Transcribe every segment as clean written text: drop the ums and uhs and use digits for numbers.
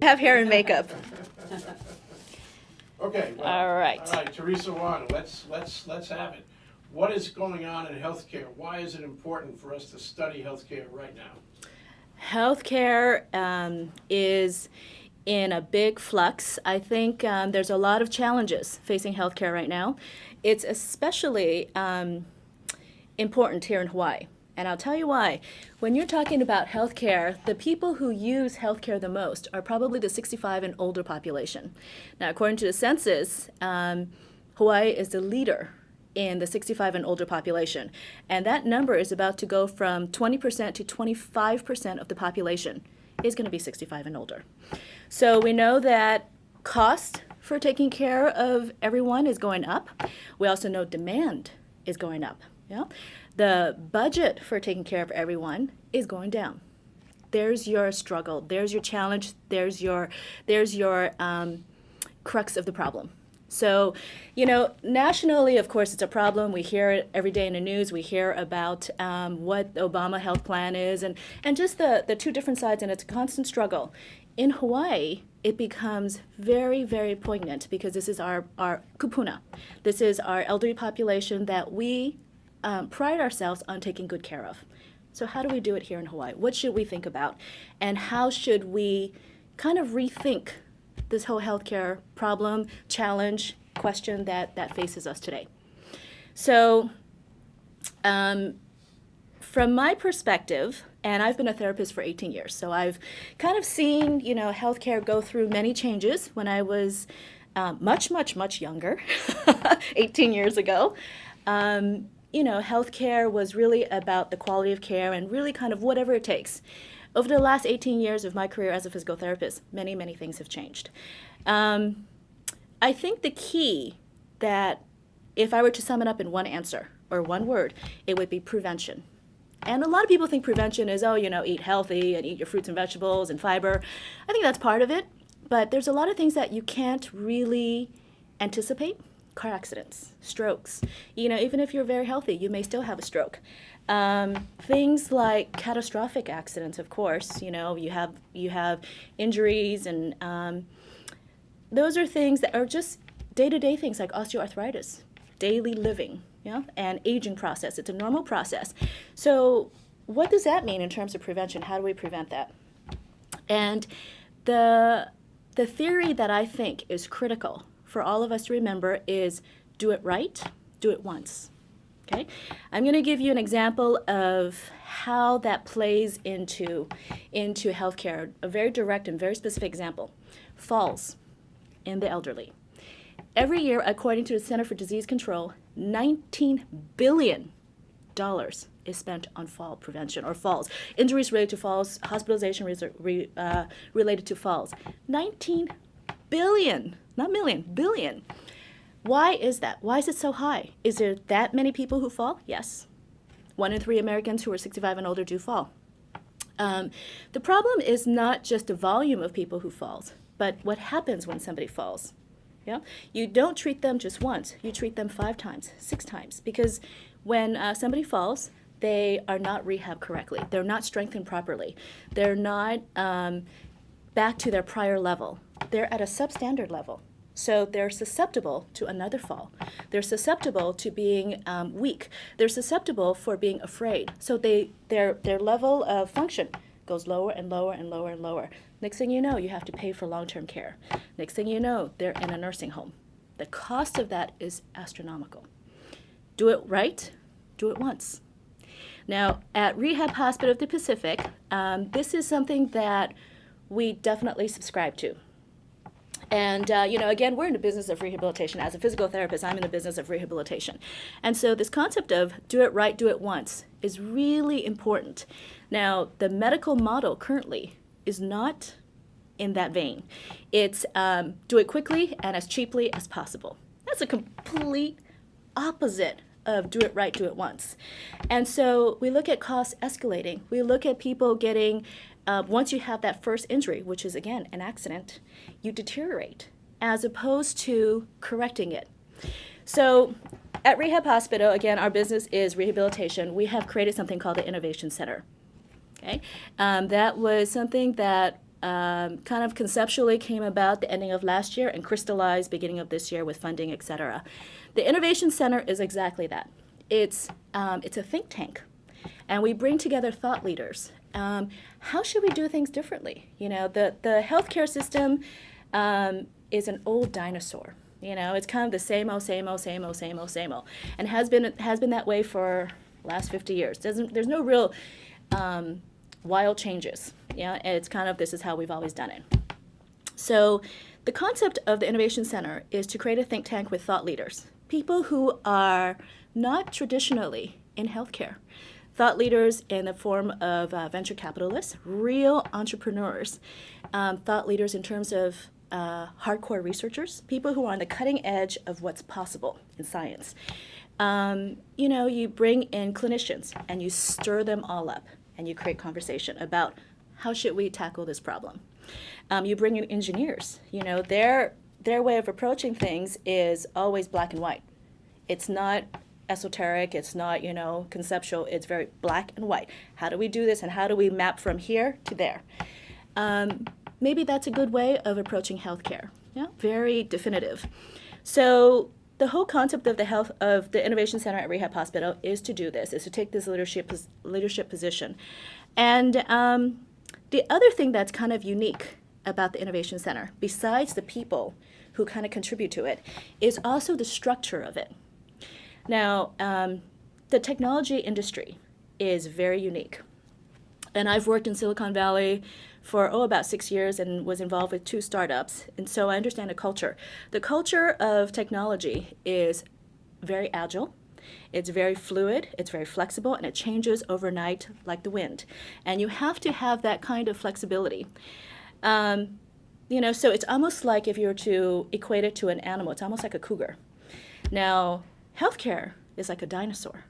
Have hair and makeup. Okay, well, All right. All right, Teresa Wong, let's have it. What is going on in healthcare? Why is it important for us to study healthcare right now? Healthcare is in a big flux. I think there's a lot of challenges facing healthcare right now. It's especially important here in Hawaii. And I'll tell you why. When you're talking about healthcare, the people who use healthcare the most are probably the 65 and older population. Now, according to the census, Hawaii is the leader in the 65 and older population. And that number is about to go from 20% to 25% of the population is going to be 65 and older. So we know that cost for taking care of everyone is going up. We also know demand is going up. Yeah? The budget for taking care of everyone is going down. There's your struggle. There's your challenge. There's your crux of the problem. So, nationally, of course, it's a problem. We hear it every day in the news. We hear about what the Obama health plan is and just the two different sides, and it's a constant struggle. In Hawaii, it becomes very, very poignant because this is our kupuna. This is our elderly population that we pride ourselves on taking good care of. So how do we do it here in Hawaii? What should we think about? And how should we kind of rethink this whole healthcare problem, challenge, question that faces us today? So from my perspective, and I've been a therapist for 18 years, so I've kind of seen, healthcare go through many changes when I was much, much, much younger, 18 years ago. Healthcare was really about the quality of care and really kind of whatever it takes. Over the last 18 years of my career as a physical therapist, many, many things have changed. I think the key that if I were to sum it up in one answer or one word, it would be prevention. And a lot of people think prevention is, eat healthy and eat your fruits and vegetables and fiber. I think that's part of it, but there's a lot of things that you can't really anticipate. Car accidents, strokes. Even if you're very healthy, you may still have a stroke. Things like catastrophic accidents, of course. You have injuries, and those are things that are just day-to-day things like osteoarthritis, daily living, and aging process. It's a normal process. So what does that mean in terms of prevention? How do we prevent that? And the theory that I think is critical for all of us to remember is do it right, do it once. Okay? I'm going to give you an example of how that plays into healthcare, a very direct and very specific example. Falls in the elderly. Every year, according to the Center for Disease Control, $19 billion is spent on fall prevention or falls. Injuries related to falls, hospitalization related to falls. 19 billion, not million, billion. Why is that? Why is it so high? Is there that many people who fall? Yes. 1 in 3 Americans who are 65 and older do fall. The problem is not just the volume of people who falls, but what happens when somebody falls. Yeah? You don't treat them just once. You treat them 5 times, 6 times, because when somebody falls, they are not rehabbed correctly. They're not strengthened properly. They're not back to their prior level. They're at a substandard level. So they're susceptible to another fall. They're susceptible to being weak. They're susceptible for being afraid. So their level of function goes lower and lower and lower and lower. Next thing you know, you have to pay for long-term care. Next thing you know, they're in a nursing home. The cost of that is astronomical. Do it right, do it once. Now, at Rehab Hospital of the Pacific, this is something that we definitely subscribe to. And, again, we're in the business of rehabilitation. As a physical therapist, I'm in the business of rehabilitation. And so this concept of do it right, do it once is really important. Now, the medical model currently is not in that vein. It's do it quickly and as cheaply as possible. That's a complete opposite of do it right, do it once. And so we look at costs escalating. We look at people getting once you have that first injury, which is, again, an accident, you deteriorate as opposed to correcting it. So at Rehab Hospital, again, our business is rehabilitation. We have created something called the Innovation Center. Okay? That was something that kind of conceptually came about the ending of last year and crystallized beginning of this year with funding, et cetera. The Innovation Center is exactly that. It's a think tank, and we bring together thought leaders. How should we do things differently? You know, the healthcare system is an old dinosaur. You know, it's kind of the same old, and has been that way for the last 50 years. There's no real wild changes. Yeah, it's kind of this is how we've always done it. So the concept of the Innovation Center is to create a think tank with thought leaders, people who are not traditionally in healthcare. Thought leaders in the form of venture capitalists, real entrepreneurs, thought leaders in terms of hardcore researchers, people who are on the cutting edge of what's possible in science. You know, you bring in clinicians and you stir them all up and you create conversation about how should we tackle this problem. You bring in engineers. You know, their way of approaching things is always black and white. It's not esoteric, it's not, you know, conceptual, it's very black and white. How do we do this and how do we map from here to there? Maybe that's a good way of approaching healthcare. Yeah, very definitive. So the whole concept of the Innovation Center at Rehab Hospital is to do this, is to take this leadership position. And the other thing that's kind of unique about the Innovation Center, besides the people who kind of contribute to it, is also the structure of it. Now, the technology industry is very unique. And I've worked in Silicon Valley for, about 6 years and was involved with 2 startups. And so I understand the culture. The culture of technology is very agile. It's very fluid, it's very flexible, and it changes overnight like the wind. And you have to have that kind of flexibility. You know, so it's almost like if you were to equate it to an animal, it's almost like a cougar. Now, healthcare is like a dinosaur.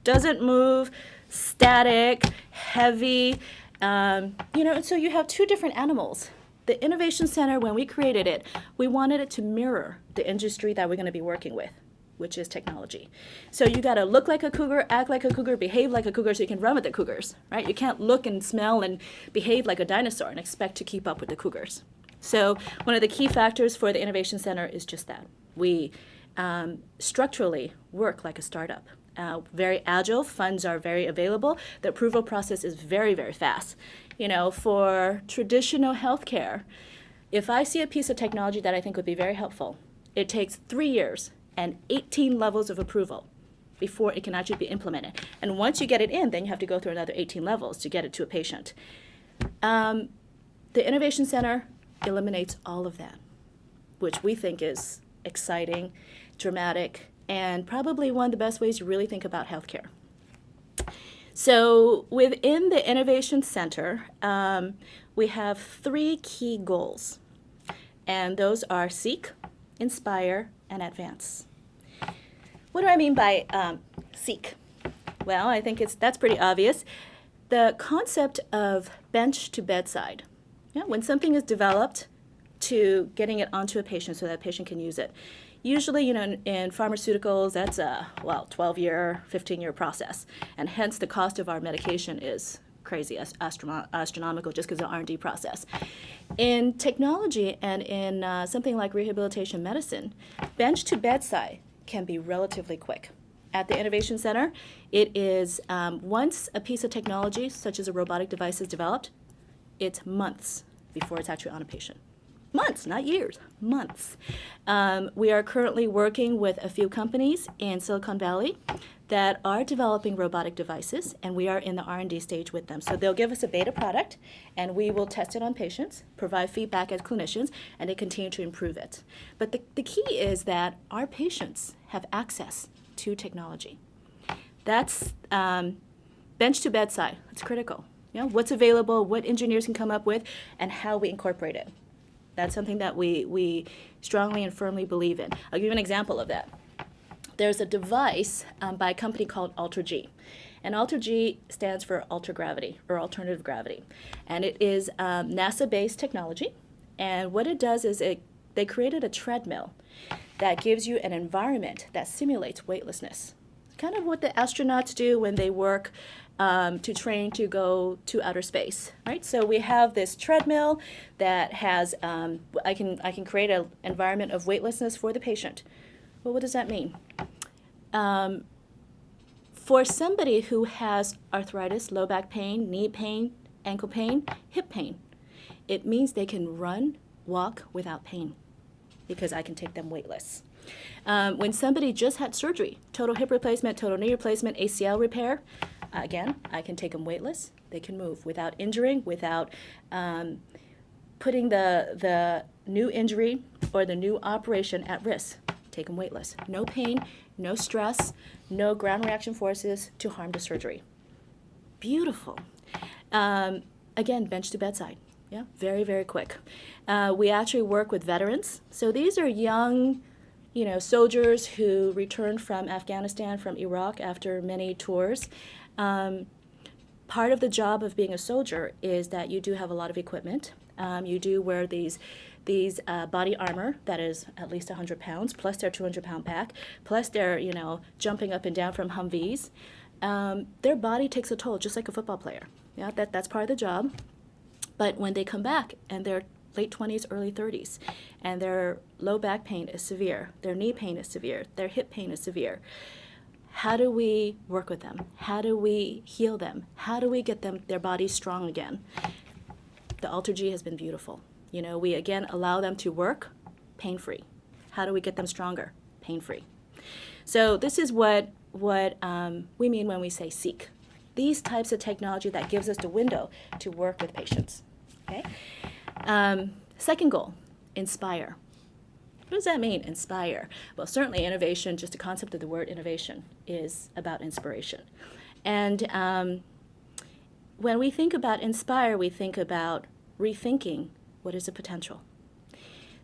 Doesn't move, static, heavy. You know, and so you have 2 different animals. The Innovation Center, when we created it, we wanted it to mirror the industry that we're going to be working with, which is technology. So you got to look like a cougar, act like a cougar, behave like a cougar so you can run with the cougars, right? You can't look and smell and behave like a dinosaur and expect to keep up with the cougars. So one of the key factors for the Innovation Center is just that. We structurally work like a startup. Very agile, funds are very available. The approval process is very, very fast. You know, for traditional healthcare, if I see a piece of technology that I think would be very helpful, it takes 3 years and 18 levels of approval before it can actually be implemented. And once you get it in, then you have to go through another 18 levels to get it to a patient. The Innovation Center eliminates all of that, which we think is exciting, dramatic, and probably one of the best ways to really think about healthcare. So within the Innovation Center, we have 3 key goals, and those are seek, inspire, and advance. What do I mean by seek? Well, I think that's pretty obvious. The concept of bench to bedside. Yeah, when something is developed, to getting it onto a patient so that a patient can use it. Usually, you know, in pharmaceuticals, that's a 12-year, 15-year process, and hence the cost of our medication is crazy, astronomical, just because of the R&D process. In technology and in something like rehabilitation medicine, bench to bedside can be relatively quick. At the Innovation Center, it is once a piece of technology, such as a robotic device, is developed, it's months before it's actually on a patient. Months, not years, months. We are currently working with a few companies in Silicon Valley that are developing robotic devices, and we are in the R&D stage with them. So they'll give us a beta product, and we will test it on patients, provide feedback as clinicians, and they continue to improve it. But the key is that our patients have access to technology. That's bench to bedside. It's critical. You know, what's available, what engineers can come up with, and how we incorporate it. That's something that we strongly and firmly believe in. I'll give you an example of that. There's a device by a company called AlterG. And AlterG stands for ultragravity, or alternative gravity. And it is NASA-based technology. And what it does is they created a treadmill that gives you an environment that simulates weightlessness. kind of what the astronauts do when they work to train to go to outer space, right? So we have this treadmill that has, I can create an environment of weightlessness for the patient. Well, what does that mean? For somebody who has arthritis, low back pain, knee pain, ankle pain, hip pain, it means they can run, walk without pain because I can take them weightless. When somebody just had surgery, total hip replacement, total knee replacement, ACL repair, again, I can take them weightless. They can move without injuring, without putting the new injury or the new operation at risk. Take them weightless. No pain, no stress, no ground reaction forces to harm the surgery. Beautiful. Again, bench to bedside. Yeah, very, very quick. We actually work with veterans. So these are young, soldiers who returned from Afghanistan, from Iraq after many tours. Part of the job of being a soldier is that you do have a lot of equipment. You do wear these body armor that is at least 100 pounds, plus their 200-pound pack, plus they're, jumping up and down from Humvees. Their body takes a toll, just like a football player. Yeah, that's part of the job. But when they come back and they're late 20s, early 30s, and their low back pain is severe, their knee pain is severe, their hip pain is severe, how do we work with them? How do we heal them? How do we get their bodies strong again? The AlterG has been beautiful. We again allow them to work pain-free. How do we get them stronger? Pain-free. So this is what we mean when we say seek. These types of technology that gives us the window to work with patients. Okay. Second goal, inspire. What does that mean, inspire? Well, certainly innovation, just the concept of the word innovation, is about inspiration. And when we think about inspire, we think about rethinking what is the potential.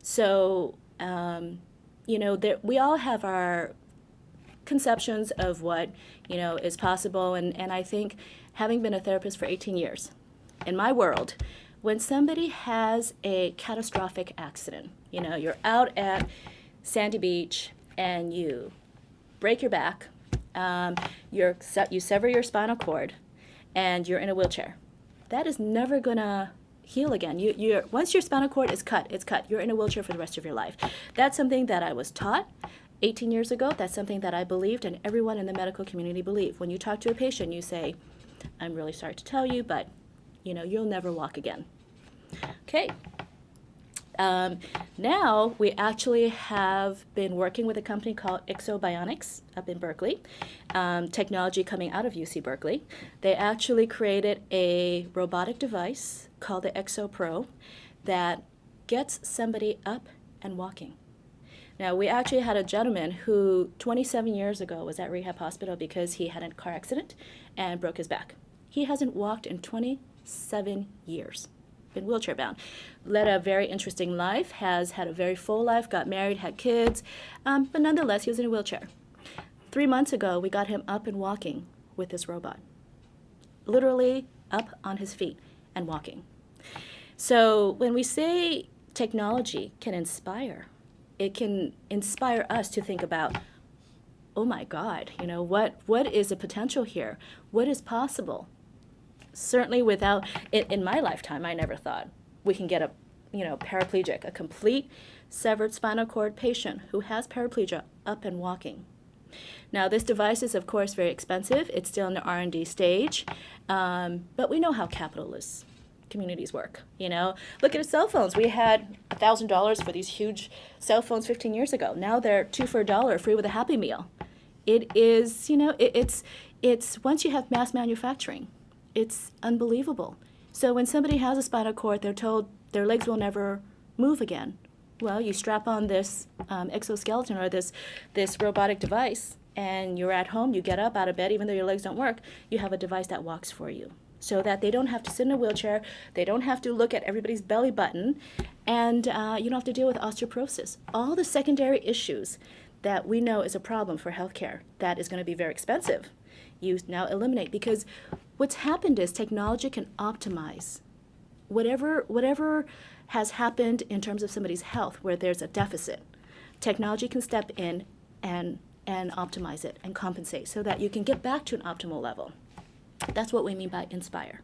So, we all have our conceptions of what, is possible. And I think, having been a therapist for 18 years, in my world, when somebody has a catastrophic accident, you're out at Sandy Beach and you break your back, you sever your spinal cord, and you're in a wheelchair. That is never gonna heal again. Once your spinal cord is cut, it's cut. You're in a wheelchair for the rest of your life. That's something that I was taught 18 years ago. That's something that I believed, and everyone in the medical community believed. When you talk to a patient, you say, I'm really sorry to tell you, but you'll never walk again. Okay. Now we actually have been working with a company called Exobionics up in Berkeley, technology coming out of UC Berkeley. They actually created a robotic device called the Exo Pro that gets somebody up and walking. Now, we actually had a gentleman who 27 years ago was at rehab hospital because he had a car accident and broke his back. He hasn't walked in 27 years. Been wheelchair bound, led a very interesting life, has had a very full life, got married, had kids, but nonetheless, he was in a wheelchair. 3 months ago, we got him up and walking with this robot. Literally up on his feet and walking. So when we say technology can inspire, it can inspire us to think about, oh my God, what is the potential here? What is possible? Certainly in my lifetime, I never thought we can get a paraplegic, a complete severed spinal cord patient who has paraplegia up and walking. Now, this device is, of course, very expensive. It's still in the R&D stage, but we know how capitalist communities work. Look at cell phones. We had $1,000 for these huge cell phones 15 years ago. Now they're 2 for $1, free with a Happy Meal. It is, it's once you have mass manufacturing, it's unbelievable. So when somebody has a spinal cord, they're told their legs will never move again. Well, you strap on this exoskeleton or this robotic device, and you're at home, you get up out of bed, even though your legs don't work, you have a device that walks for you. So that they don't have to sit in a wheelchair, they don't have to look at everybody's belly button, and you don't have to deal with osteoporosis. All the secondary issues that we know is a problem for healthcare that is going to be very expensive, you now eliminate, because what's happened is technology can optimize whatever has happened in terms of somebody's health where there's a deficit. Technology can step in and and optimize it and compensate so that you can get back to an optimal level. That's what we mean by inspire.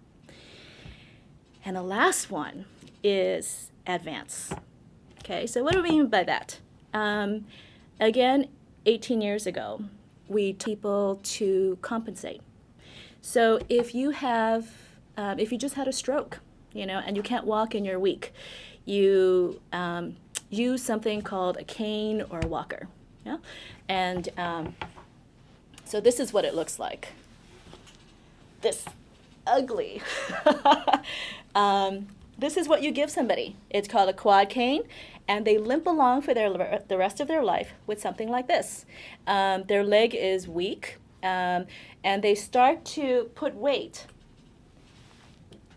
And the last one is advance. Okay, so what do we mean by that? Again, 18 years ago, we taught people to compensate. So if you just had a stroke, and you can't walk and you're weak, you use something called a cane or a walker. Yeah, and so this is what it looks like. This ugly. This is what you give somebody. It's called a quad cane, and they limp along for the rest of their life with something like this. Their leg is weak, and they start to put weight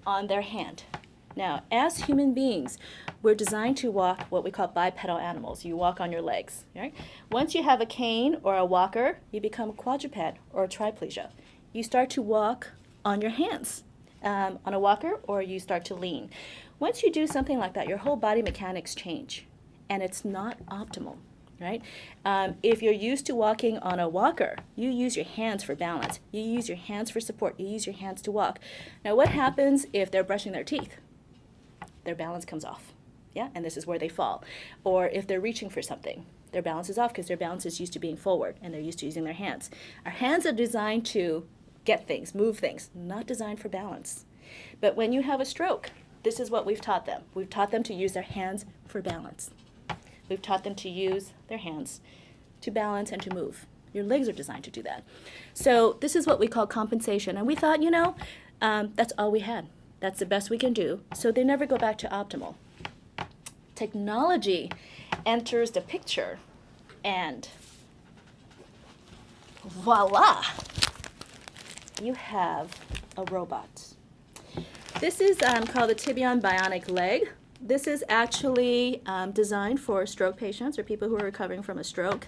on their hand. Now, as human beings, we're designed to walk what we call bipedal animals. You walk on your legs, right? Once you have a cane or a walker, you become a quadruped or a triplegia. You start to walk on your hands on a walker, or you start to lean. Once you do something like that, your whole body mechanics change, and it's not optimal, right? If you're used to walking on a walker, you use your hands for balance. You use your hands for support. You use your hands to walk. Now, what happens if they're brushing their teeth? Their balance comes off, yeah, and this is where they fall. Or if they're reaching for something, their balance is off because their balance is used to being forward, and they're used to using their hands. Our hands are designed to get things, move things, not designed for balance. But when you have a stroke, this is what we've taught them. We've taught them to use their hands for balance. We've taught them to use their hands to balance and to move. Your legs are designed to do that. So this is what we call compensation. And we thought, that's all we had. That's the best we can do. So they never go back to optimal. Technology enters the picture, and voila, you have a robot. This is called the Tibion Bionic Leg. This is actually designed for stroke patients or people who are recovering from a stroke.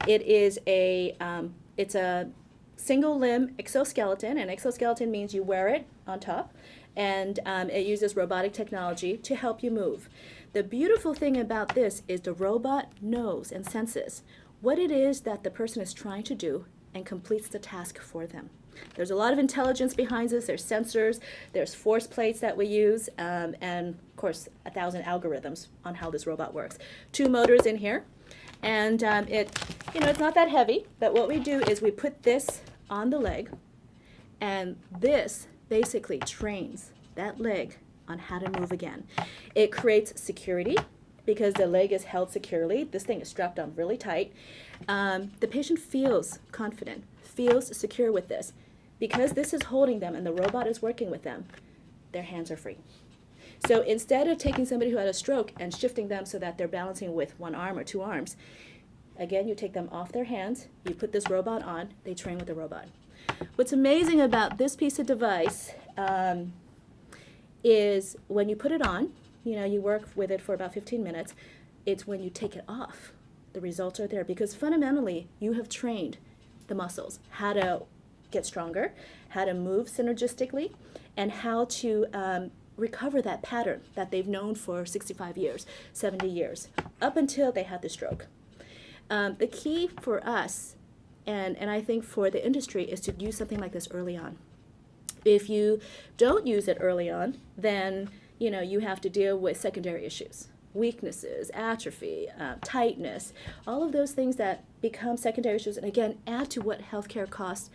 It is it's a single limb exoskeleton, and exoskeleton means you wear it on top, and it uses robotic technology to help you move. The beautiful thing about this is the robot knows and senses what it is that the person is trying to do and completes the task for them. There's a lot of intelligence behind this. There's sensors, there's force plates that we use, and of course 1,000 algorithms on how this robot works. 2 motors in here, and it's not that heavy, but what we do is we put this on the leg, and this basically trains that leg on how to move again. It creates security because the leg is held securely. This thing is strapped on really tight. The patient feels confident, feels secure with this. Because this is holding them and the robot is working with them, their hands are free. So instead of taking somebody who had a stroke and shifting them so that they're balancing with 1 arm or 2 arms, again, you take them off their hands, you put this robot on, they train with the robot. What's amazing about this piece of device is when you put it on, you work with it for about 15 minutes, it's when you take it off, the results are there, because fundamentally, you have trained the muscles, how to get stronger, how to move synergistically, and how to recover that pattern that they've known for 65 years, 70 years, up until they had the stroke. The key for us, and I think for the industry, is to use something like this early on. If you don't use it early on, then you have to deal with secondary issues. Weaknesses, atrophy, tightness, all of those things that become secondary issues, and again, add to what healthcare costs,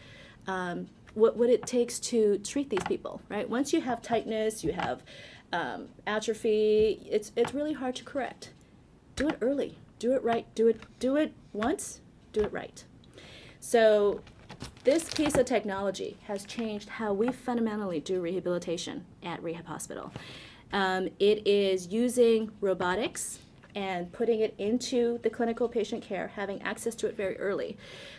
what it takes to treat these people, right? Once you have tightness, you have atrophy, it's really hard to correct. Do it early, do it right, do it once, do it right. So this piece of technology has changed how we fundamentally do rehabilitation at Rehab Hospital. It is using robotics and putting it into the clinical patient care, having access to it very early.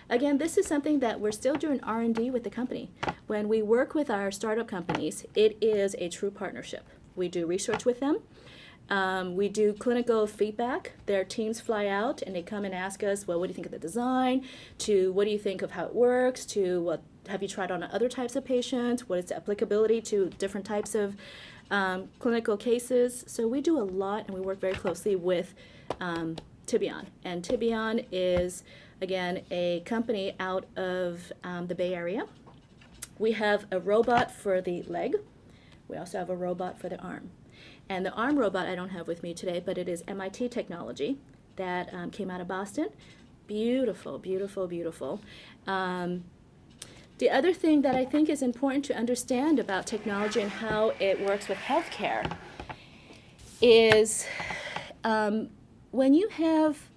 Again, this is something that we're still doing R&D with the company. When we work with our startup companies, it is a true partnership. We do research with them. We do clinical feedback. Their teams fly out and they come and ask us, well, what do you think of the design? To what do you think of how it works? To what have you tried on other types of patients? What is the applicability to different types of clinical cases? So we do a lot, and we work very closely with Tibion. And Tibion is again, a company out of the Bay Area. We have a robot for the leg. We also have a robot for the arm. And the arm robot I don't have with me today, but it is MIT technology that came out of Boston. Beautiful, beautiful, beautiful. The other thing that I think is important to understand about technology and how it works with healthcare is when you have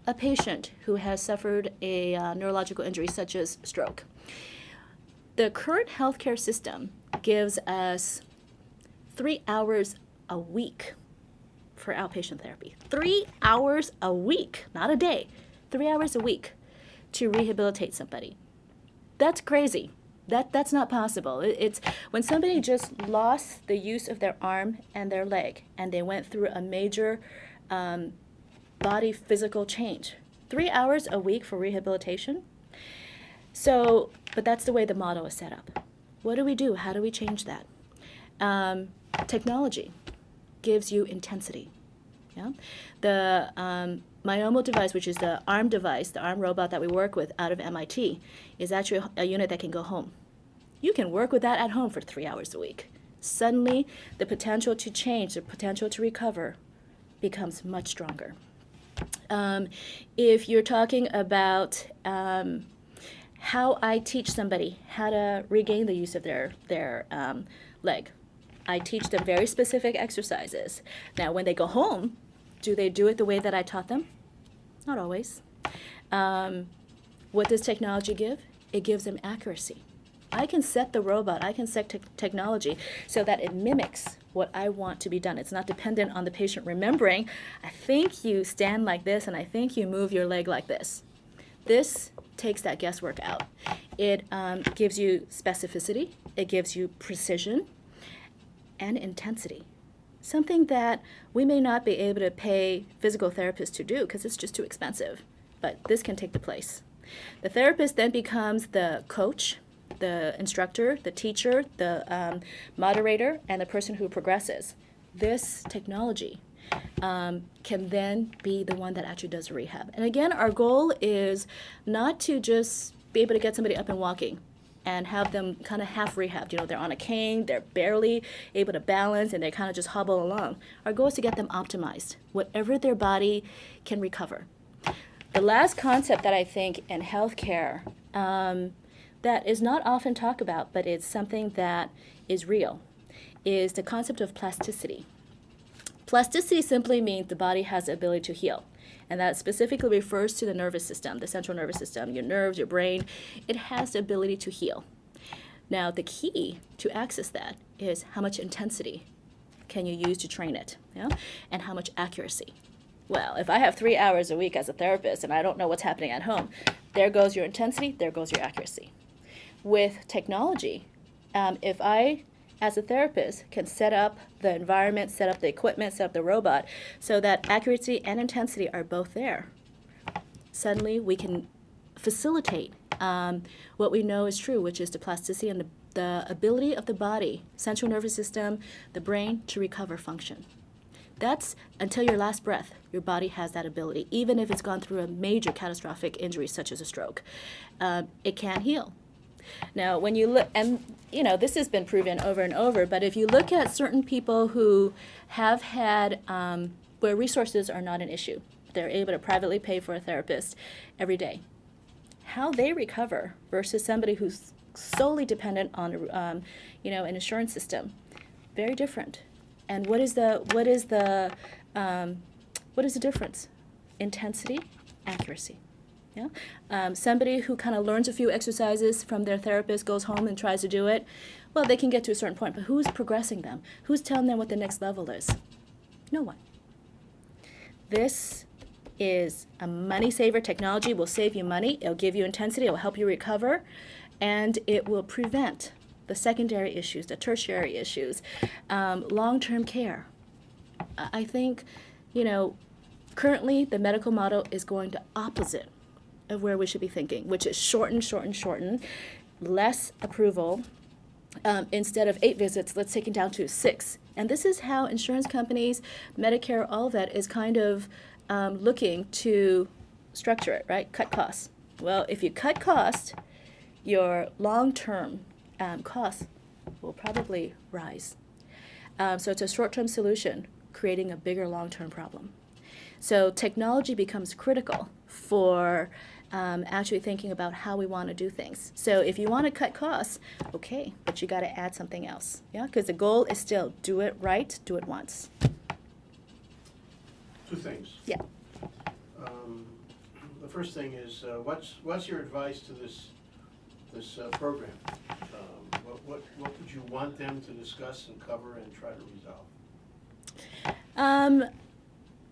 a patient who has suffered a neurological injury such as stroke, the current healthcare system gives us 3 hours a week for outpatient therapy. 3 hours a week, not a day, 3 hours a week to rehabilitate somebody. That's crazy. That's not possible. It's when somebody just lost the use of their arm and their leg and they went through a major body physical change. 3 hours a week for rehabilitation? So, but that's the way the model is set up. What do we do? How do we change that? Technology gives you intensity. Yeah? The Myomo device, which is the arm device, the arm robot that we work with out of MIT, is actually a unit that can go home. You can work with that at home for 3 hours a week. Suddenly, the potential to change, the potential to recover becomes much stronger. If you're talking about how I teach somebody how to regain the use of their leg, I teach them very specific exercises. Now, when they go home, do they do it the way that I taught them? Not always. What does technology give? It gives them accuracy. I can set the robot, I can set technology so that it mimics what I want to be done. It's not dependent on the patient remembering, I think you stand like this and I think you move your leg like this. This takes that guesswork out. It gives you specificity, it gives you precision, and intensity. Something that we may not be able to pay physical therapists to do because it's just too expensive, but this can take the place. The therapist then becomes the coach, the instructor, the teacher, the moderator, and the person who progresses. This technology can then be the one that actually does the rehab. And again, our goal is not to just be able to get somebody up and walking and have them kind of half rehabbed. You know, they're on a cane, they're barely able to balance, and they kind of just hobble along. Our goal is to get them optimized, whatever their body can recover. The last concept that I think in healthcare that is not often talked about, but it's something that is real, is the concept of plasticity. Plasticity simply means the body has the ability to heal. And that specifically refers to the nervous system, the central nervous system, your nerves, your brain. It has the ability to heal. Now, the key to access that is how much intensity can you use to train it, yeah? And how much accuracy. Well, if I have 3 hours a week as a therapist and I don't know what's happening at home, there goes your intensity, there goes your accuracy. With technology, if I, as a therapist, can set up the environment, set up the equipment, set up the robot, so that accuracy and intensity are both there, suddenly we can facilitate what we know is true, which is the plasticity and the ability of the body, central nervous system, the brain, to recover function. That's until your last breath, your body has that ability, even if it's gone through a major catastrophic injury such as a stroke. It can heal. Now, when you look, and you know, this has been proven over and over, but if you look at certain people who have had, where resources are not an issue, they're able to privately pay for a therapist every day, how they recover versus somebody who's solely dependent on, an insurance system, very different. And what is the difference? Intensity, accuracy. Yeah? Somebody who kind of learns a few exercises from their therapist, goes home and tries to do it, well, they can get to a certain point, but who's progressing them? Who's telling them what the next level is? No one. This is a money saver. Technology will save you money. It'll give you intensity. It will help you recover, and it will prevent the secondary issues, the tertiary issues, long-term care. I think, currently the medical model is going the opposite of where we should be thinking, which is shorten, less approval. Instead of 8 visits, let's take it down to 6. And this is how insurance companies, Medicare, all of that is kind of looking to structure it, right? Cut costs. Well, if you cut costs, your long-term costs will probably rise. So it's a short-term solution, creating a bigger long-term problem. So technology becomes critical for actually thinking about how we want to do things. So if you want to cut costs, okay, but you got to add something else, yeah? Because the goal is still do it right, do it once. Two things. Yeah. The first thing is, what's your advice to this program? What would you want them to discuss and cover and try to resolve?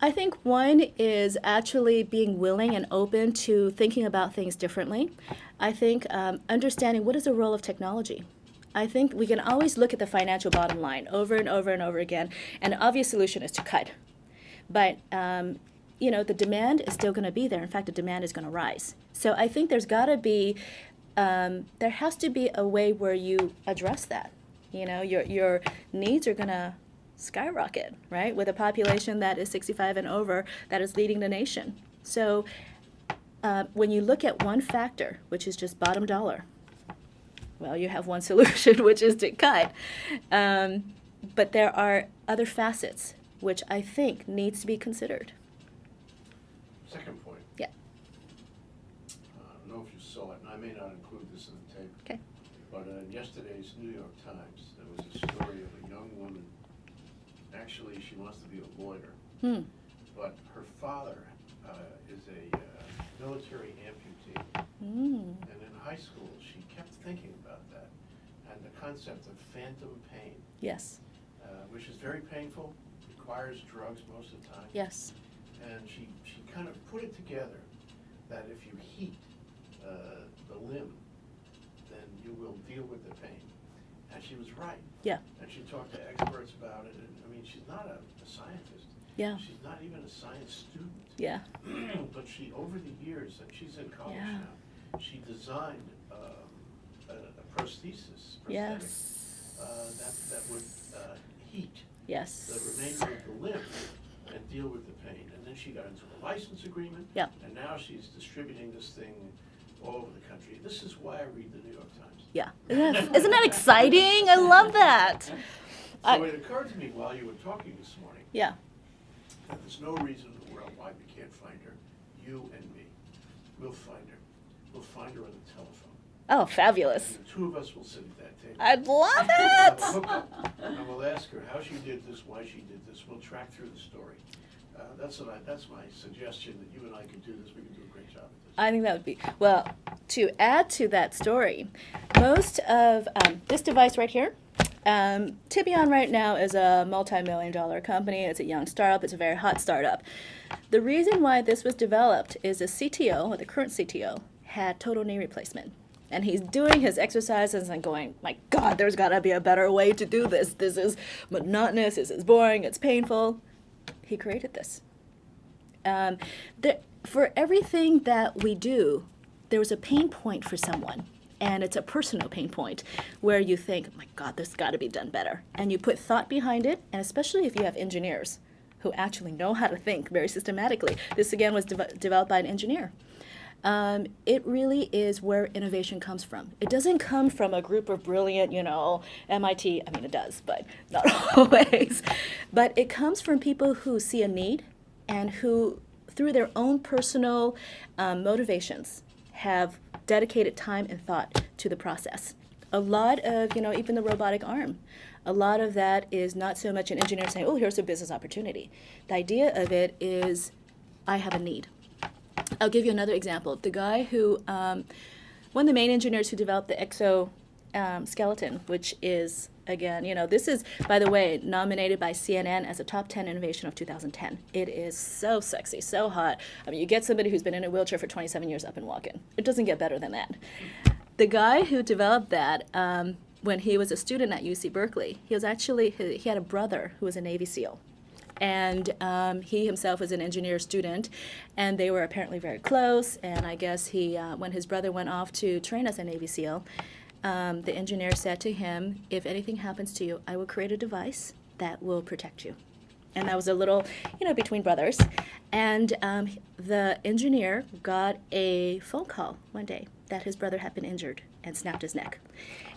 I think one is actually being willing and open to thinking about things differently. I think understanding what is the role of technology. I think we can always look at the financial bottom line over and over and over again, and the obvious solution is to cut. But the demand is still going to be there. In fact, the demand is going to rise. So I think there has to be a way where you address that. Your needs are going to skyrocket, right? With a population that is 65 and over that is leading the nation. So when you look at one factor, which is just bottom dollar, well, you have one solution, which is to cut. But there are other facets which I think needs to be considered. Second point. Yeah. I don't know if you saw it, and I may not include this in the tape. Okay. But in yesterday's New York Times, there was a story of a young woman. Actually, she wants to be a lawyer, but her father is a military amputee. And in high school, she kept thinking about that and the concept of phantom pain. Yes. Which is very painful, requires drugs most of the time. Yes. And she kind of put it together that if you heat the limb, then you will deal with the pain. And she was right. Yeah. And she talked to experts about it. And I mean, she's not a scientist. Yeah. She's not even a science student. Yeah. But she, over the years, and she's in college now, she designed a prosthesis, prosthetic, Yes. that would heat Yes. the remainder of the limb and deal with the pain. And then she got into a license agreement. Yeah. And now she's distributing this thing all over the country. This is why I read the New York Times. Yeah. Isn't that exciting? I love that. So it occurred to me while you were talking this morning Yeah. that there's no reason in the world why we can't find her. You and me. We'll find her. We'll find her on the telephone. Oh, fabulous. And the two of us will sit at that table. I'd love We'll have a it. hookup, and we'll ask her how she did this, why she did this. We'll track through the story. That's my suggestion, that you and I can do this. We can do a great job at this. I think that would be, well, to add to that story, most of this device right here, Tibion right now is a multi-million-dollar company. It's a young startup. It's a very hot startup. The reason why this was developed is the CTO, or the current CTO, had total knee replacement. And he's doing his exercises and going, my God, there's got to be a better way to do this. This is monotonous. This is boring. It's painful. He created this. For everything that we do, there was a pain point for someone. And it's a personal pain point where you think, my God, this got to be done better. And you put thought behind it, and especially if you have engineers who actually know how to think very systematically. This, again, was developed by an engineer. It really is where innovation comes from. It doesn't come from a group of brilliant, MIT, I mean, it does, but not always. But it comes from people who see a need and who, through their own personal motivations, have dedicated time and thought to the process. A lot of, even the robotic arm, a lot of that is not so much an engineer saying, oh, here's a business opportunity. The idea of it is, I have a need. I'll give you another example. The guy who, one of the main engineers who developed the exoskeleton, which is, again, this is, by the way, nominated by CNN as a top 10 innovation of 2010. It is so sexy, so hot. I mean, you get somebody who's been in a wheelchair for 27 years up and walking. It doesn't get better than that. The guy who developed that, when he was a student at UC Berkeley, he had a brother who was a Navy SEAL. And he himself was an engineer student, and they were apparently very close. And I guess when his brother went off to train as a Navy SEAL, the engineer said to him, if anything happens to you, I will create a device that will protect you. And that was a little, between brothers. And the engineer got a phone call one day that his brother had been injured and snapped his neck.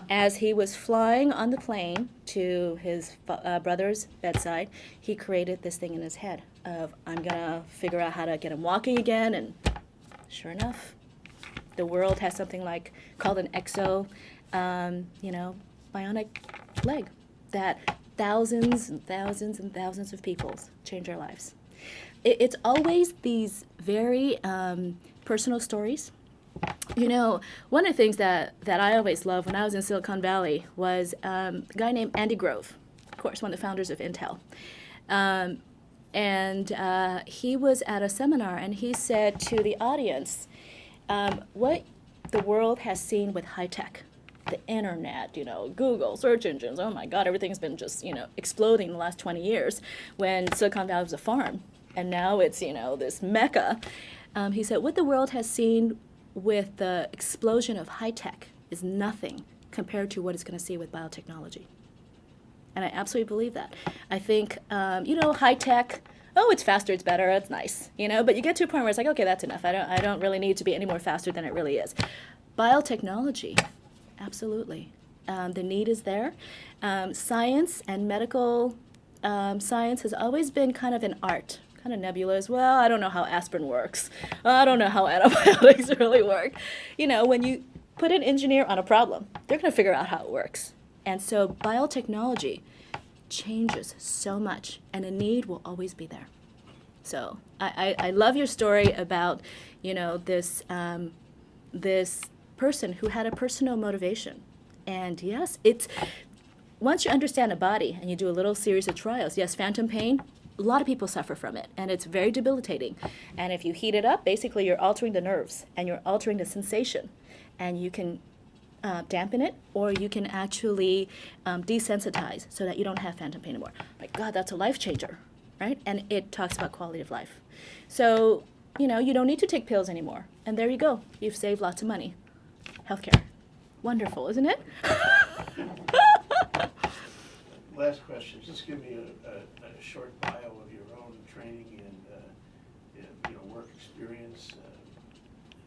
As he was flying on the plane to his brother's bedside, he created this thing in his head of, I'm going to figure out how to get him walking again. And sure enough, the world has something called an bionic leg that thousands and thousands and thousands of people change their lives. It's always these very personal stories. One of the things that I always loved when I was in Silicon Valley was a guy named Andy Grove, of course, one of the founders of Intel. And he was at a seminar, and he said to the audience, what the world has seen with high tech, the internet, Google, search engines, oh my God, everything's been just, exploding in the last 20 years when Silicon Valley was a farm. And now it's, this mecca. He said, what the world has seen with the explosion of high tech is nothing compared to what it's going to see with biotechnology. And I absolutely believe that. I think, high tech, it's faster, it's better, it's nice, but you get to a point where it's like, okay, that's enough. I don't really need to be any more faster than it really is. Biotechnology, absolutely. The need is there. Science and medical science has always been kind of an art, kind of nebulous. Well, I don't know how aspirin works. I don't know how antibiotics really work. When you put an engineer on a problem, they're going to figure out how it works. And so biotechnology changes so much, and the need will always be there. So I love your story about, this person who had a personal motivation. And yes, once you understand a body and you do a little series of trials, yes, phantom pain, a lot of people suffer from it, and it's very debilitating. And if you heat it up, basically you're altering the nerves and you're altering the sensation, and you can dampen it, or you can actually desensitize so that you don't have phantom pain anymore. My God, that's a life changer, right? And it talks about quality of life. So, you don't need to take pills anymore. And there you go. You've saved lots of money. Healthcare. Wonderful, isn't it? Last question. Just give me a short bio of your own training and work experience.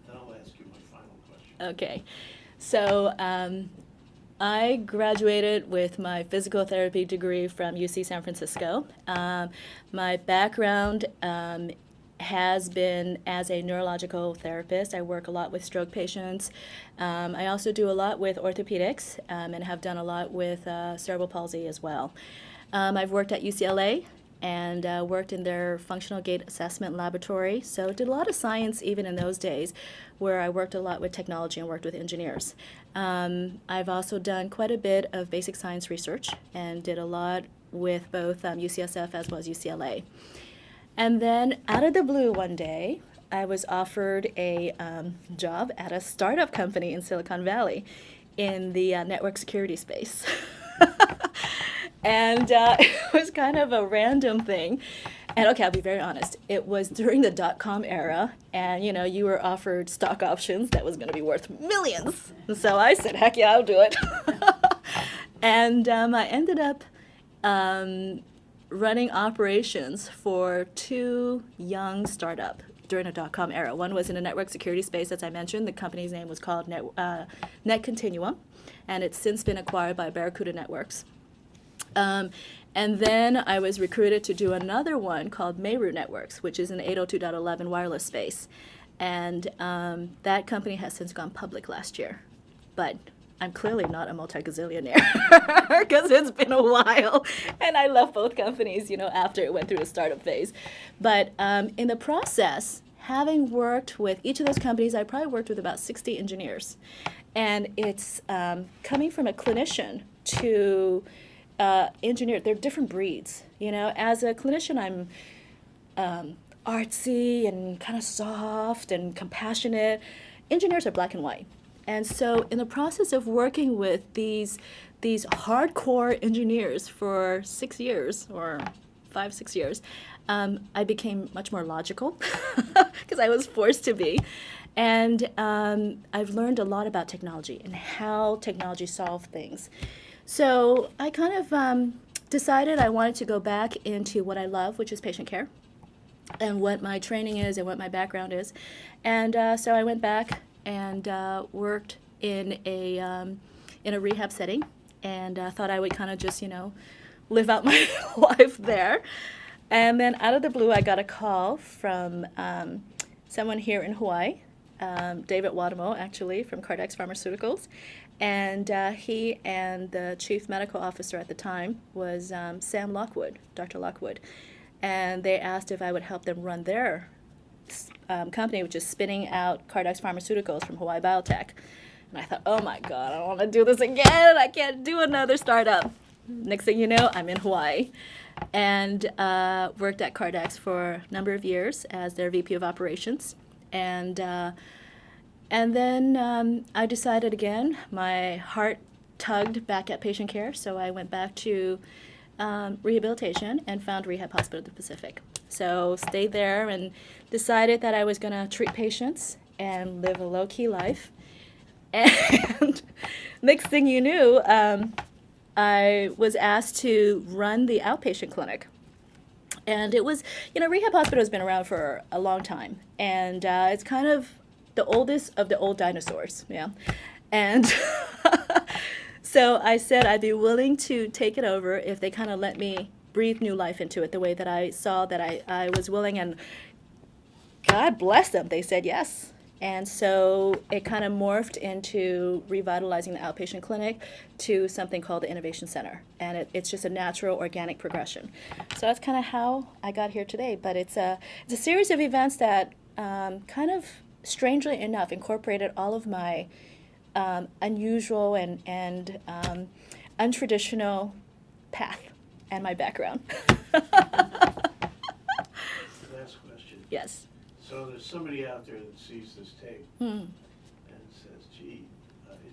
Then I'll ask you my final question. Okay. So I graduated with my physical therapy degree from UC San Francisco. My background has been as a neurological therapist. I work a lot with stroke patients. I also do a lot with orthopedics and have done a lot with cerebral palsy as well. I've worked at UCLA and worked in their functional gait assessment laboratory. So did a lot of science even in those days, where I worked a lot with technology and worked with engineers. I've also done quite a bit of basic science research and did a lot with both UCSF as well as UCLA. And then out of the blue one day, I was offered a job at a startup company in Silicon Valley in the network security space. And it was kind of a random thing. And okay, I'll be very honest. It was during the dot-com era, and you were offered stock options that was going to be worth millions. So I said, heck yeah, I'll do it. And I ended up running operations for two young startups during the dot-com era. One was in the network security space, as I mentioned. The company's name was called Net Continuum, and it's since been acquired by Barracuda Networks. And then I was recruited to do another one called Meru Networks, which is in the 802.11 wireless space. And that company has since gone public last year. But I'm clearly not a multi-gazillionaire because it's been a while. And I left both companies, after it went through the startup phase. But in the process, having worked with each of those companies, I probably worked with about 60 engineers. And it's coming from a clinician to engineer. They're different breeds. As a clinician, I'm artsy and kind of soft and compassionate. Engineers are black and white. And so in the process of working with these hardcore engineers for 6 years, or 5-6 years, I became much more logical because I was forced to be. And I've learned a lot about technology and how technology solves things. So I kind of decided I wanted to go back into what I love, which is patient care, and what my training is and what my background is. And so I went back and worked in a rehab setting, and thought I would kind of just, live out my life there. And then out of the blue, I got a call from someone here in Hawaii, David Wadamo, actually, from Cardex Pharmaceuticals. And he and the chief medical officer at the time was Sam Lockwood, Dr. Lockwood. And they asked if I would help them run their company, which is spinning out Cardex Pharmaceuticals from Hawaii Biotech. And I thought, oh my God, I don't want to do this again. I can't do another startup. Next thing you know, I'm in Hawaii. And worked at Cardex for a number of years as their VP of Operations. And then I decided again, my heart tugged back at patient care, so I went back to rehabilitation and found Rehab Hospital of the Pacific. So stayed there and decided that I was going to treat patients and live a low-key life. And next thing you knew, I was asked to run the outpatient clinic. And it was, Rehab Hospital has been around for a long time. And it's kind of the oldest of the old dinosaurs, yeah. And so I said I'd be willing to take it over if they kind of let me breathe new life into it the way that I saw that I was willing, and God bless them, they said yes. And so it kind of morphed into revitalizing the outpatient clinic to something called the Innovation Center. And it's just a natural, organic progression. So that's kind of how I got here today. But it's a series of events that kind of, strangely enough, incorporated all of my unusual and untraditional path and my background. Last question. Yes. So there's somebody out there that sees this tape Mm. and says, gee,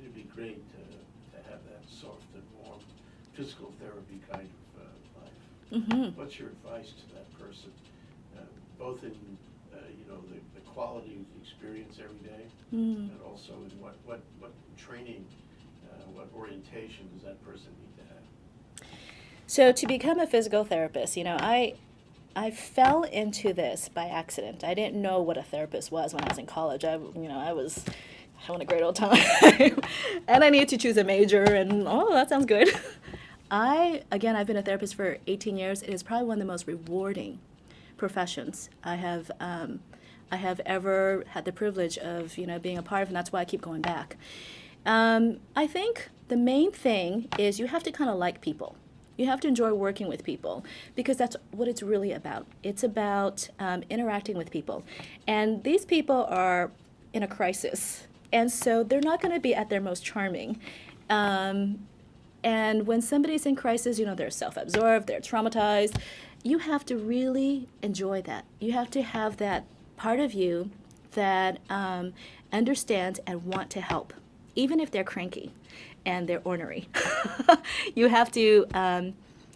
it'd be great to have that soft and warm physical therapy kind of life. Mm-hmm. What's your advice to that person, both in the quality of the experience every day, Mm. and also in what training, what orientation does that person need to have? So to become a physical therapist, I fell into this by accident. I didn't know what a therapist was when I was in college. I was having a great old time, and I needed to choose a major, and that sounds good. I've been a therapist for 18 years. It is probably one of the most rewarding professions I have ever had the privilege of being a part of, and that's why I keep going back. I think the main thing is you have to kind of like people. You have to enjoy working with people, because that's what it's really about. It's about interacting with people. And these people are in a crisis, and so they're not going to be at their most charming. And when somebody's in crisis, they're self-absorbed, they're traumatized. You have to really enjoy that. You have to have that part of you that understands and want to help, even if they're cranky and they're ornery. You have to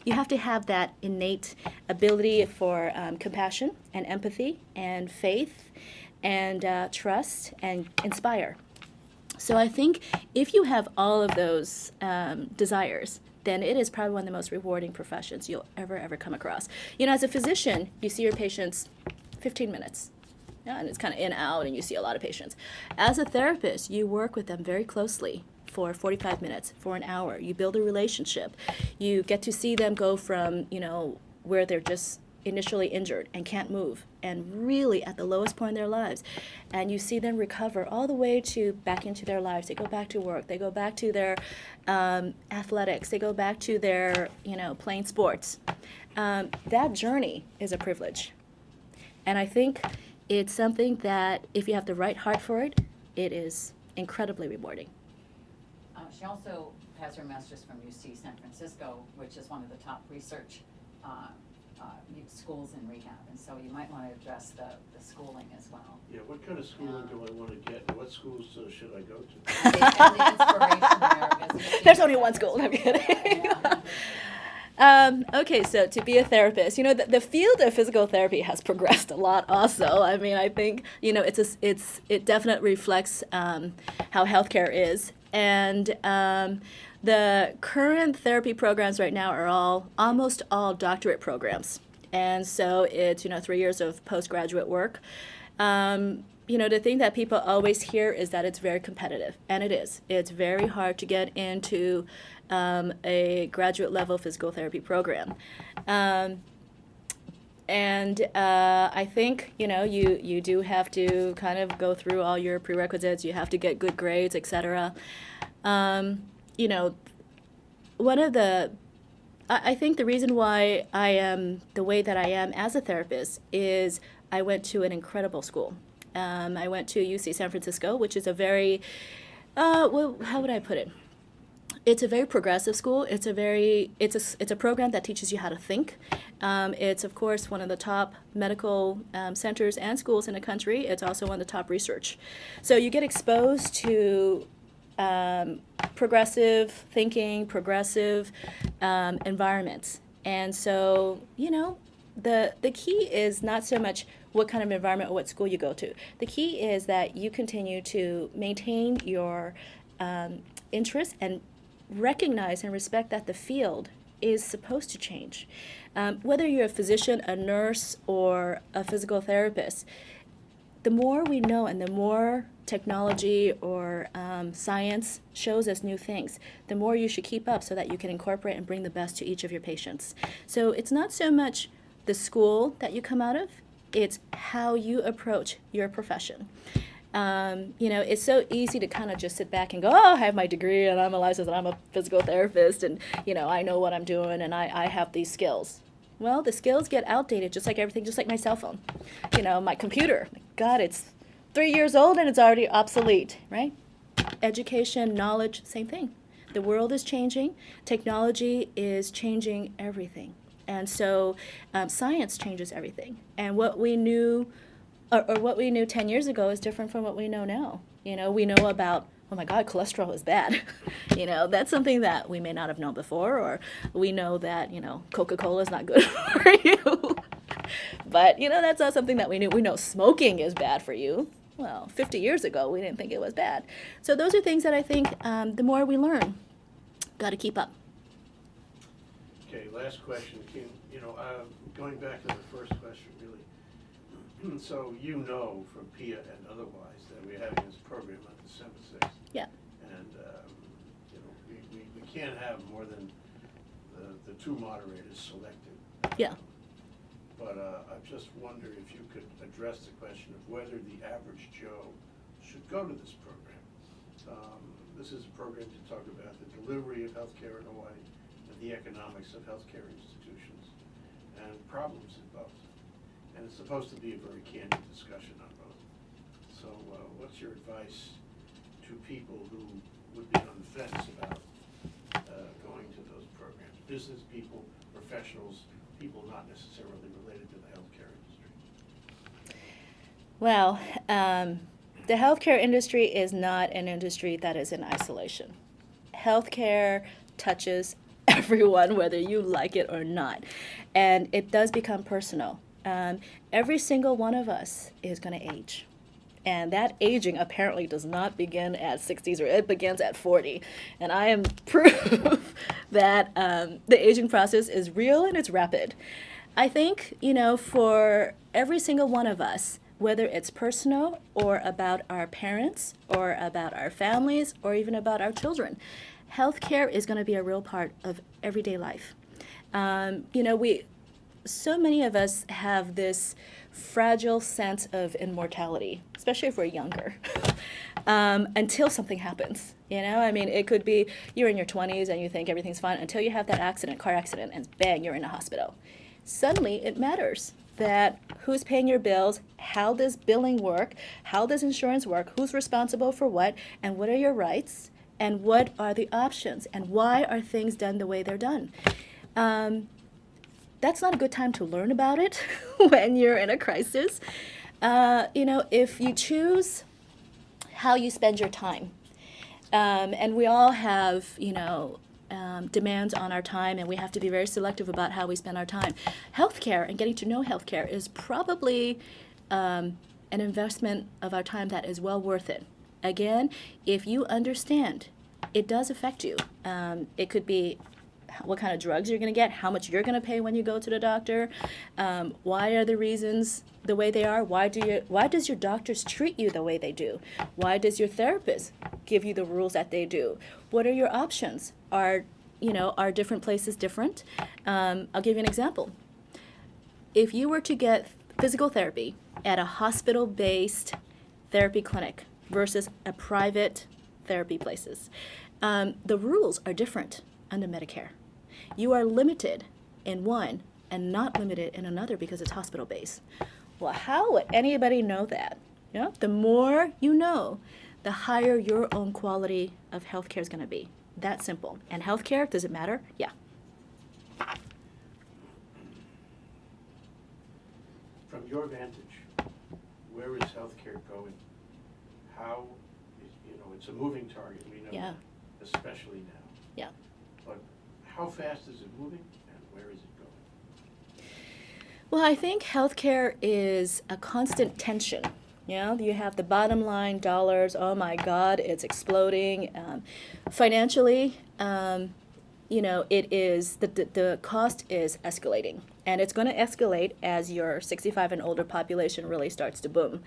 have that innate ability for compassion and empathy and faith and trust and inspire. So I think if you have all of those desires, then it is probably one of the most rewarding professions you'll ever come across. As a physician, you see your patients 15 minutes. Yeah, and it's kind of in, out, and you see a lot of patients. As a therapist, you work with them very closely for 45 minutes, for an hour. You build a relationship. You get to see them go from, where they're just initially injured and can't move, and really at the lowest point in their lives. And you see them recover all the way to back into their lives. They go back to work. They go back to their athletics. They go back to their, playing sports. That journey is a privilege. And I think it's something that if you have the right heart for it, it is incredibly rewarding. She also has her master's from UC San Francisco, which is one of the top research schools in rehab, and so you might want to address the schooling as well. Yeah, what kind of schooling do I want to get, and what schools should I go to? And the inspiration there is There's only one school, I'm kidding. Okay, so to be a therapist, the field of physical therapy has progressed a lot also. I mean, I think, it definitely reflects how healthcare is. And The current therapy programs right now are almost all doctorate programs. And so it's, 3 years of postgraduate work. The thing that people always hear is that it's very competitive, and it is. It's very hard to get into a graduate level physical therapy program. I think, you do have to kind of go through all your prerequisites. You have to get good grades, etc. I think the reason why I am the way that I am as a therapist is I went to an incredible school. I went to UC San Francisco, which is a very, how would I put it? It's a very progressive school. It's a program that teaches you how to think. It's, of course, one of the top medical centers and schools in the country. It's also one of the top research. So you get exposed to progressive thinking, progressive environments. And so, the key is not so much what kind of environment or what school you go to. The key is that you continue to maintain your interest and recognize and respect that the field is supposed to change. Whether you're a physician, a nurse, or a physical therapist, the more we know and the more technology or science shows us new things, the more you should keep up so that you can incorporate and bring the best to each of your patients. So it's not so much the school that you come out of, it's how you approach your profession. It's so easy to kind of just sit back and go, oh, I have my degree and I'm a licensed and I'm a physical therapist and, I know what I'm doing and I have these skills. Well, the skills get outdated just like everything, just like my cell phone. My computer, God, it's 3 years old and it's already obsolete, right? Education, knowledge, same thing. The world is changing. Technology is changing everything. And so science changes everything. And what we knew or what we knew 10 years ago is different from what we know now. We know about, oh my God, cholesterol is bad. That's something that we may not have known before, or we know that, Coca-Cola is not good for you. But, that's not something that we knew. We know smoking is bad for you. Well, 50 years ago, we didn't think it was bad. So those are things that I think the more we learn, got to keep up. Okay, last question, Kim. Going back to the first question, really. So from PIA and otherwise that we're having this program on December 6th. Yeah. And, we can't have more than the two moderators selected. Yeah. But I just wonder if you could address the question of whether the average Joe should go to this program. This is a program to talk about the delivery of healthcare in Hawaii and the economics of healthcare institutions and problems in both. And it's supposed to be a very candid discussion on both. So what's your advice to people who would be on the fence about going to those programs? Business people, professionals, people not necessarily related to the healthcare industry. Well, the healthcare industry is not an industry that is in isolation. Healthcare touches everyone, whether you like it or not. And it does become personal. Every single one of us is going to age. And that aging apparently does not begin at 60s, or it begins at 40. And I am proof that the aging process is real and it's rapid. I think, for every single one of us, whether it's personal or about our parents or about our families or even about our children, healthcare is going to be a real part of everyday life. So many of us have this fragile sense of immortality, especially if we're younger, until something happens. It could be you're in your 20s and you think everything's fine until you have that car accident, and bang, you're in a hospital. Suddenly, it matters that who's paying your bills, how does billing work, how does insurance work, who's responsible for what, and what are your rights, and what are the options, and why are things done the way they're done. That's not a good time to learn about it when you're in a crisis. If you choose how you spend your time, and we all have, demands on our time, and we have to be very selective about how we spend our time. Healthcare and getting to know healthcare is probably an investment of our time that is well worth it. Again, if you understand it does affect you. It could be what kind of drugs you're going to get, how much you're going to pay when you go to the doctor, why are the reasons the way they are, why does your doctors treat you the way they do, why does your therapist give you the rules that they do, what are your options, are different places different? I'll give you an example. If you were to get physical therapy at a hospital-based therapy clinic versus a private therapy places, the rules are different under Medicare. You are limited in one and not limited in another because it's hospital-based. Well, how would anybody know that? The more you know, the higher your own quality of healthcare is going to be. That simple. And healthcare, does it matter? Yeah. From your vantage, where is healthcare going? How, it's a moving target, we know Yeah. that, especially now. Yeah. But how fast is it moving and where is it going? Well, I think healthcare is a constant tension. You have the bottom line dollars. Oh my God, it's exploding. Financially, it is the cost is escalating, and it's going to escalate as your 65 and older population really starts to boom.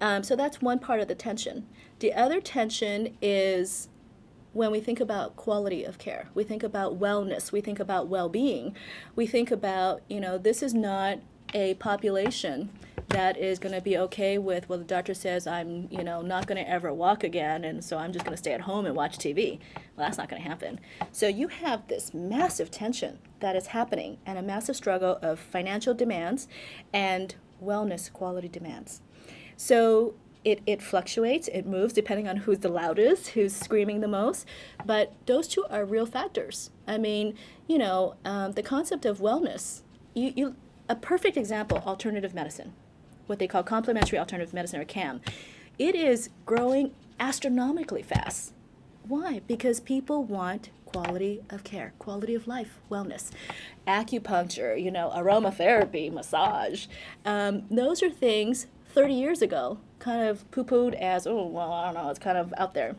So that's one part of the tension. The other tension is when we think about quality of care, we think about wellness, we think about well-being, we think about, this is not a population that is going to be okay with, well, the doctor says I'm, not going to ever walk again, and so I'm just going to stay at home and watch TV. Well, that's not going to happen. So you have this massive tension that is happening and a massive struggle of financial demands and wellness quality demands. So it fluctuates, it moves depending on who's the loudest, who's screaming the most, but those two are real factors. I mean, the concept of wellness, a perfect example, alternative medicine, what they call complementary alternative medicine, or CAM. It is growing astronomically fast. Why? Because people want quality of care, quality of life, wellness, acupuncture, aromatherapy, massage. Those are things 30 years ago kind of poo-pooed as, oh, well, I don't know, it's kind of out there.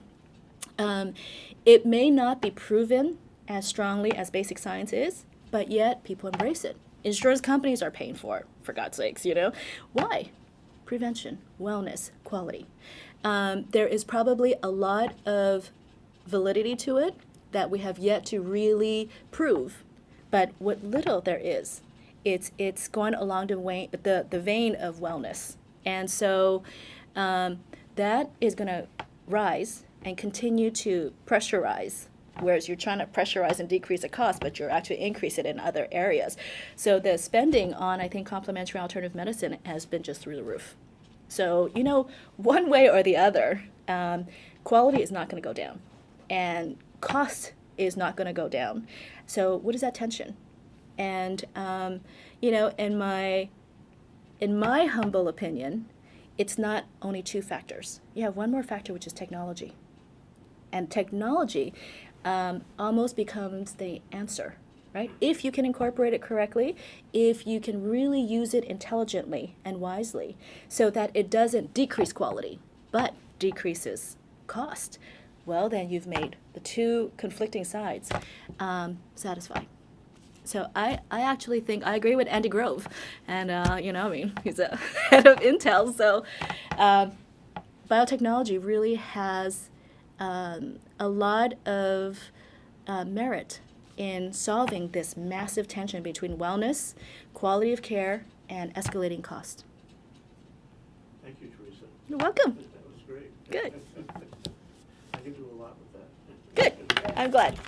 It may not be proven as strongly as basic science is, but yet people embrace it. Insurance companies are paying for it, for God's sakes, Why? Prevention, wellness, quality. There is probably a lot of validity to it that we have yet to really prove. But what little there is, it's going along the vein of wellness. And so that is going to rise and continue to pressurize, whereas you're trying to pressurize and decrease the cost, but you're actually increase it in other areas. So the spending on, I think, complementary alternative medicine has been just through the roof. So, one way or the other, quality is not going to go down, and cost is not going to go down. So what is that tension? And, in my humble opinion, it's not only two factors. You have one more factor, which is technology. And technology almost becomes the answer, right? If you can incorporate it correctly, if you can really use it intelligently and wisely so that it doesn't decrease quality, but decreases cost, well, then you've made the two conflicting sides satisfied. So I actually think, I agree with Andy Grove, and, he's a head of Intel, so biotechnology really has a lot of merit in solving this massive tension between wellness, quality of care, and escalating cost. Thank you, Teresa. You're welcome. That was great. Good. I can do a lot with that. Good. I'm glad.